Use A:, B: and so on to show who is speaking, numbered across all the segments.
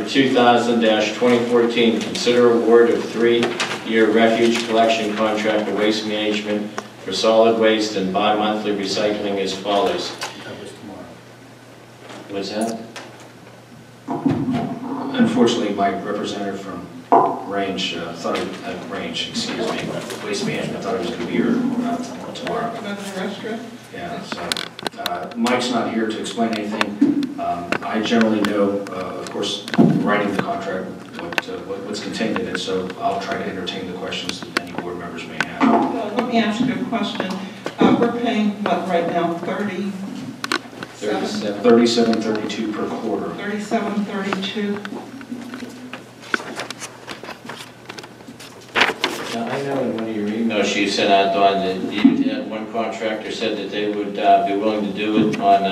A: 2000-2014, consider award of 3-year refuge collection contract for waste management for solid waste and bi-monthly recycling as follows.
B: That was tomorrow.
A: What's that?
C: Unfortunately, my representative from Range thought waste management thought it was going to be here tomorrow. Yeah, so Mike's not here to explain anything. I generally know, of course, writing the contract, what's contained in it, so I'll try to entertain the questions that any board members may have.
D: Let me ask you a question. We're paying, what, right now,
C: 37.32 per quarter.
D: 37.32.
A: Now, I know in one of your emails you sent out, Dawn, that you had one contractor said that they would be willing to do it on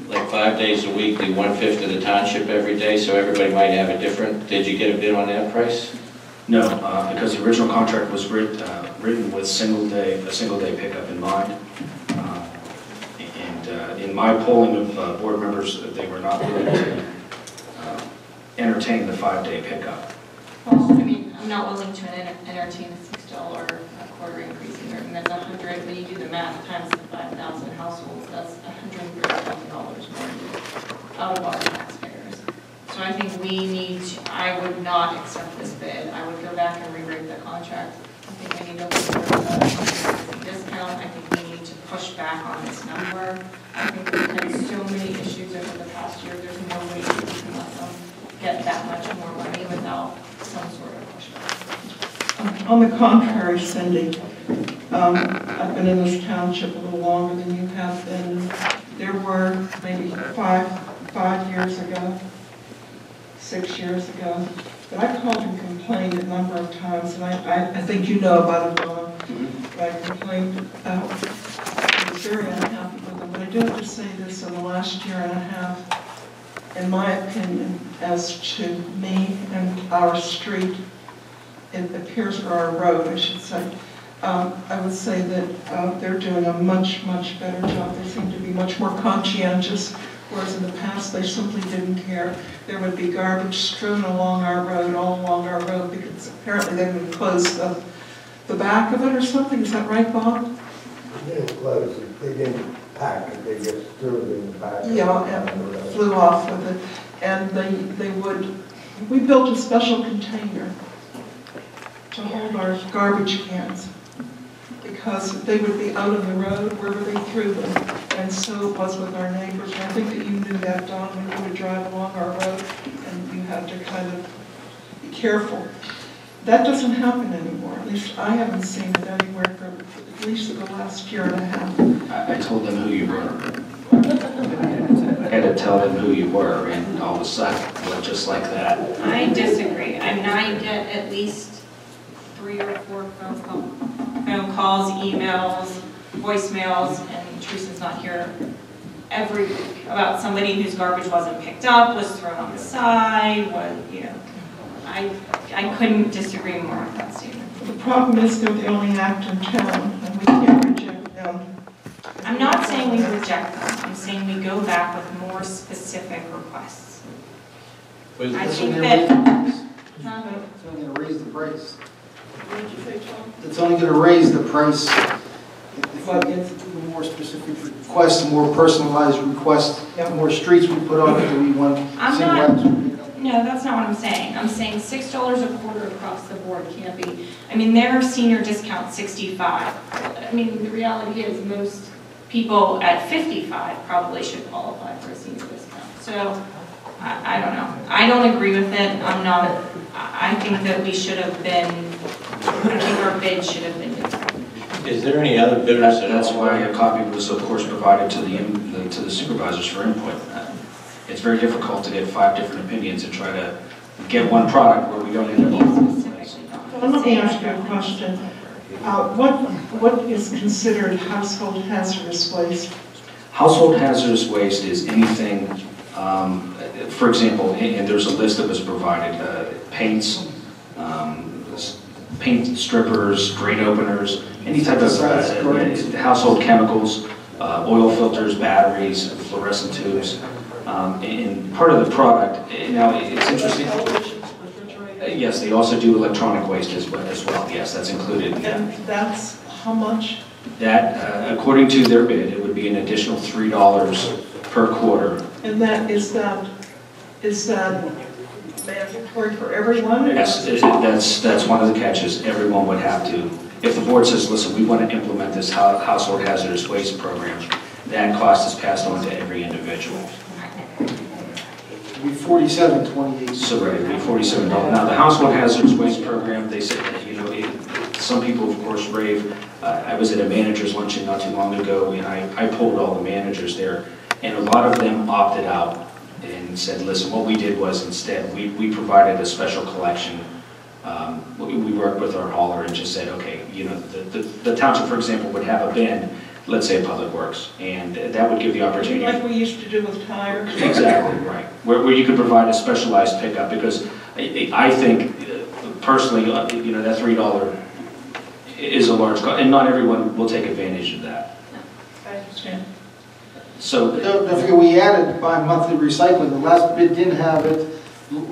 A: like 5 days a week, do 1/5 of the township every day, so everybody might have a different. Did you get a bid on that price?
C: No, because the original contract was written with a single day pickup in mind. In my polling of board members, they were not willing to entertain the 5-day pickup.
E: Well, I mean, I'm not willing to entertain a $6 a quarter increase either. And that's 100. When you do the math times the 5,000 households, that's $130,000 more out of our taxpayers. So I think we need to. I would not accept this bid. I would go back and rewrite the contract. I think we need to look for the discount. I think we need to push back on this number. I think we've had so many issues over the past year. There's no way we can let them get that much more money without some sort of pushback.
D: On the contrary, Cindy, I've been in this township a little longer than you have been. There were maybe five years ago, 6 years ago, that I called and complained a number of times, and I think you know about it, Dawn. I complained about, I was very unhappy with them, but I do have to say this: in the last year and a half, in my opinion, as to me and our street, it appears, or our road, I should say, I would say that they're doing a much, much better job. They seem to be much more conscientious, whereas in the past they simply didn't care. There would be garbage strewn along our road, all along our road, because apparently they would close the back of it or something. Is that right, Bob?
F: They didn't close it. They didn't pack it. They just threw it in the back.
D: Yeah, and flew off with it. And we built a special container to hold our garbage cans, because they would be out on the road wherever they threw them. And so it was with our neighbors. And I think that you knew that, Don, when you would drive along our road, and you had to kind of be careful. That doesn't happen anymore. At least I haven't seen it anywhere for at least the last year and a half.
C: I told them who you were. I had to tell them who you were, and all of a sudden, went just like that.
E: I disagree. I mean, I get at least 3 or 4 phone calls, emails, voicemails, and Teresa's not here, every week about somebody whose garbage wasn't picked up, was thrown on the side, I couldn't disagree more with that statement.
D: The problem is they're the only act in town, and we can't reject them.
E: I'm not saying we reject them. I'm saying we go back with more specific requests. I think that...
B: It's only going to raise the price.
D: What did you say, Tom?
B: It's only going to raise the price. If we get more specific requests, more personalized requests, more streets we put on it, do we want single routes we pick up?
E: No, that's not what I'm saying. I'm saying $6 a quarter across the board can't be. I mean, their senior discount 65. I mean, the reality is most people at 55 probably should qualify for a senior discount. So I don't know. I don't agree with it. I think that we should have been, I think our bid should have been different.
A: Is there any other bidders?
C: That's why a copy was, of course, provided to the supervisors for input. It's very difficult to get 5 different opinions and try to get one product where we don't end up all over the place.
D: Well, let me ask you a question. What is considered household hazardous waste?
C: Household hazardous waste is anything, for example, and there's a list that was provided, paints, paint strippers, drain openers, any type of household chemicals, oil filters, batteries, fluorescent tubes. And part of the product, now it's interesting. Yes, they also do electronic waste as well. Yes, that's included.
D: And that's how much?
C: That, according to their bid, it would be an additional $3 per quarter.
D: And is that mandatory for everyone?
C: Yes, that's one of the catches. Everyone would have to. If the board says, listen, we want to implement this household hazardous waste program, that cost is passed on to every individual.
B: It'd be $47.28.
C: So right, it'd be $47. Now, the household hazardous waste program, they said, some people, of course, rave. I was at a manager's luncheon not too long ago, and I polled all the managers there, and a lot of them opted out and said, listen, what we did was instead, we provided a special collection. We worked with our hauler and just said, okay, the township, for example, would have a bin, let's say Public Works, and that would give the opportunity.
D: Like we used to do with tires?
C: Exactly, right. Where you could provide a specialized pickup, because I think, personally, that $3 is a large cost, and not everyone will take advantage of that.
D: I understand.
C: So,
B: Don't forget, we added bi-monthly recycling. The last bid didn't have it.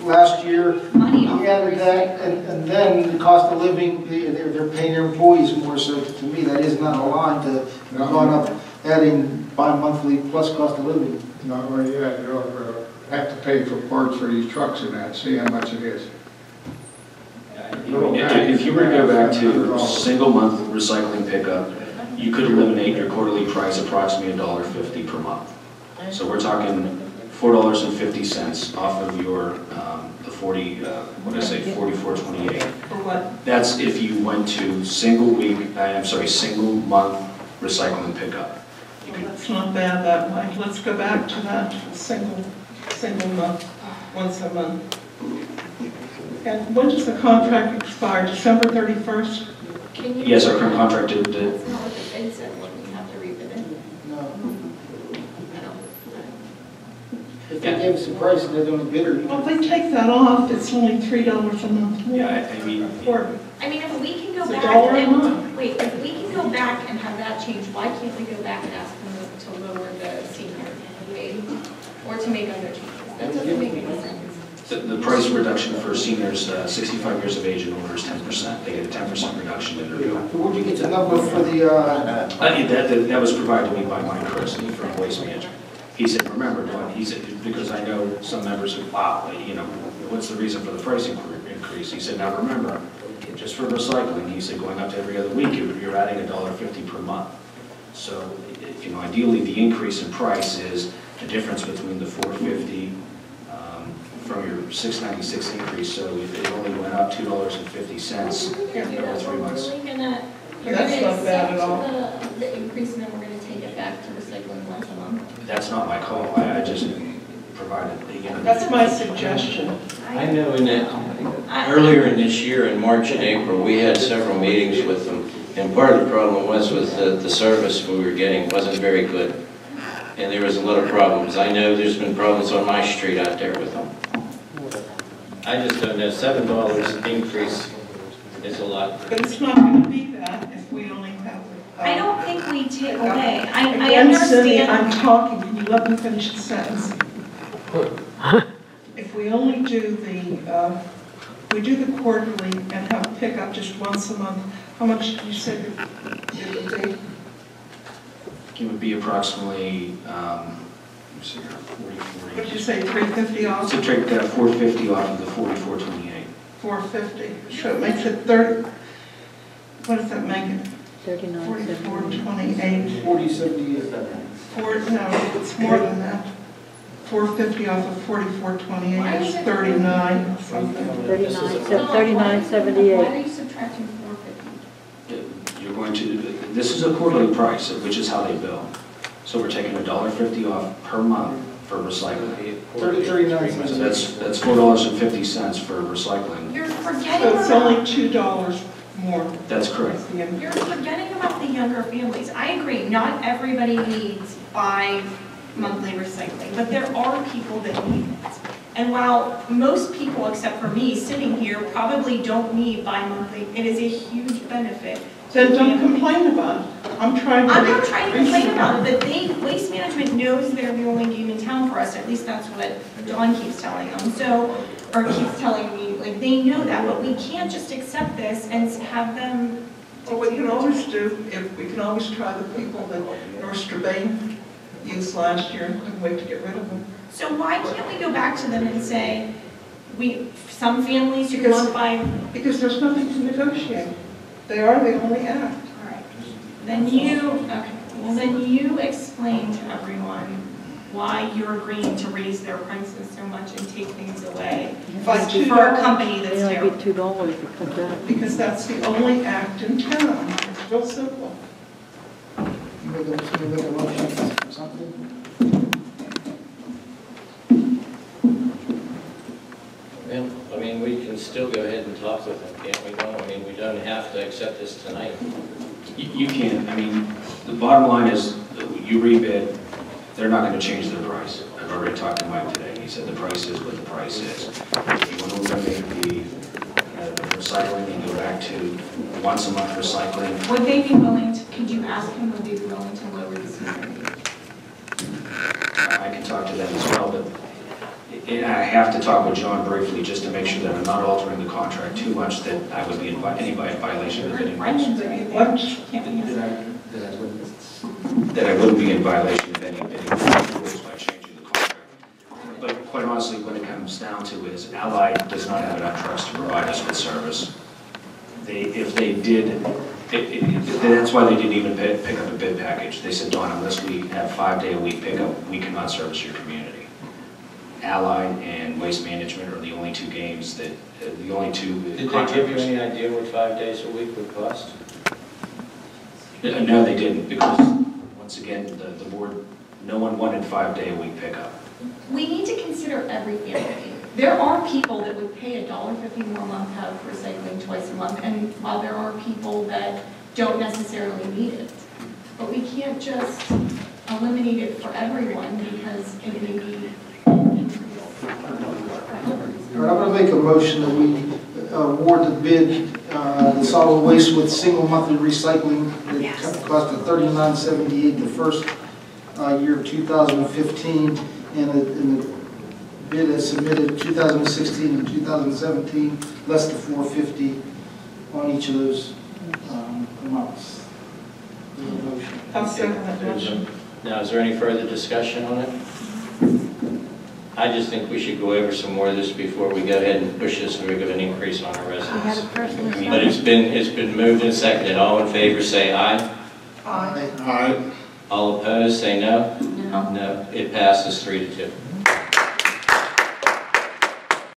B: Last year, we added that, and then the cost of living, they're paying their employees more, so to me, that is not aligned to going up, adding bi-monthly plus cost of living.
G: Not only that, you'll have to pay for parts for these trucks and that, see how much it is.
C: if you were to go back to single month recycling pickup, you could eliminate your quarterly price approximately $1.50 per month. So we're talking $4.50 off of your the 44.28.
D: For what?
C: That's if you went to single month recycling pickup.
D: It's not bad that way. Let's go back to that single month, once a month. And when does the contract expire? December 31st?
C: Yes, our current contract did.
E: That's not what the bid said, when we have to rebid it.
B: No.
E: I don't.
B: If they gave us a price and they're doing a bidder.
D: Well, if they take that off, it's only $3 a month more.
C: Yeah, I mean,
E: If we can go
D: It's
E: back
D: $1 a
E: and,
D: month.
E: wait, if we can go back and have that change, why can't we go back and ask them to lower the senior rate or to make other changes? That doesn't make any sense.
C: the price reduction for seniors 65 years of age and older is 10%. They get a 10% reduction in their bill.
B: Where'd you get the number for the,
C: That was provided to me by Mike Christie from Waste Management. He said, remember, Don, he said, because I know some members said, wow, what's the reason for the price increase? He said, now remember, just for recycling, he said, going up to every other week, you're adding $1.50 per month. So, ideally, the increase in price is the difference between the $4.50 from your $6.96 increase. So if it only went up $2.50 over 3 months.
D: That's not bad at all.
E: The increase, and then we're going to take it back to recycling once a month.
C: That's not my call. I just provided,
D: That's my suggestion.
A: I know earlier in this year, in March and April, we had several meetings with them, and part of the problem was with the service we were getting wasn't very good, and there was a lot of problems. I know there's been problems on my street out there with them. I just don't know, $7 increase is a lot.
D: But it's not going to be that if we only have.
E: I don't think we take away. I
D: Again, Cindy, I'm
E: understand.
D: talking. Can you let me finish the sentence? If we only do the quarterly and have pickup just once a month, how much did you say it would be?
C: it would be approximately, let me see here, 40.
D: What did you say, $3.50 off?
C: So take $4.50 off of the $44.28.
D: $4.50. So it makes it 30. What does that make it?
H: 39.78.
D: 44.28.
B: 40.78?
D: No, it's more than that. $4.50 off of 44.28 is 39 something.
H: 39.78.
E: Why are you subtracting 450?
C: You're going to, this is a quarterly price, which is how they bill. So we're taking $1.50 off per month for recycling.
B: 39 cents.
C: So that's $4.50 for recycling.
E: You're
D: So
E: forgetting
D: it's only
E: about,
D: $2 more.
C: That's correct.
E: you're forgetting about the younger families. I agree, not everybody needs bi-monthly recycling, but there are people that need it. And while most people, except for me, sitting here, probably don't need bi-monthly, it is a huge benefit to
D: Then don't complain about it. I'm trying to.
E: I'm not trying to complain about it, but Waste Management knows they're the only game in town for us, at least that's what Dawn keeps telling them, or keeps telling me, like, they know that, but we can't just accept this and have them.
D: What we can always do, we can always try the people that North Strabane used last year and couldn't wait to get rid of them.
E: So why can't we go back to them and say, some families who
D: Because-
E: want to buy.
D: Because there's nothing to negotiate. They are the only act.
E: All right. Then you explain to everyone why you're agreeing to raise their prices so much and take things away
D: By
E: for
D: $2.
E: a company that's
H: They only
E: terrible.
H: get $2 if you come back.
D: Because that's the only act in town. It's real simple.
B: You make a motion for something?
A: Well, I mean, we can still go ahead and talk with them, can't we? No, I mean, we don't have to accept this tonight.
C: You can, I mean, the bottom line is, you rebid, they're not gonna change their price. I've already talked to Mike today, he said the price is what the price is. If you wanna eliminate the recycling and go back to once a month recycling,
E: Would they be willing to, could you ask him, would they be willing to lower the season?
C: I can talk to them as well, but I have to talk with John briefly just to make sure that I'm not altering the contract too much, that I would be in violation of the bidding rules. That I wouldn't be in violation of any bidding rules by changing the contract. But quite honestly, what it comes down to is Allied does not have enough trucks to provide us with service. If they did, that's why they didn't even pick up a bid package. They said, Don, unless we have 5-day-a-week pickup, we cannot service your community. Allied and Waste Management are the only two games that, the only two
A: Did they give you
C: contractors.
A: any idea what 5 days a week would cost?
C: No, they didn't, because, once again, the board, no one wanted 5-day-a-week pickup.
E: We need to consider every family. There are people that would pay $1.50 more a month to have recycling twice a month, and while there are people that don't necessarily need it. But we can't just eliminate it for everyone because it may be an increase.
B: All right, I'm going to make a motion that we award the bid, the solid waste with single monthly recycling.
E: Yes.
B: It cost of $39.78 the first year of 2015, and the bid as submitted 2016 and 2017, less than $4.50 on each of those amounts. Motion.
D: I'll second that motion.
A: Now, is there any further discussion on it? I just think we should go over some more of this before we go ahead and push this big of an increase on our
H: We had a
A: residents.
H: person.
A: But it's been moved and seconded. All in favor, say aye.
D: Aye.
G: All right,
A: All opposed, say no.
E: No.
A: No, it passes 3-2.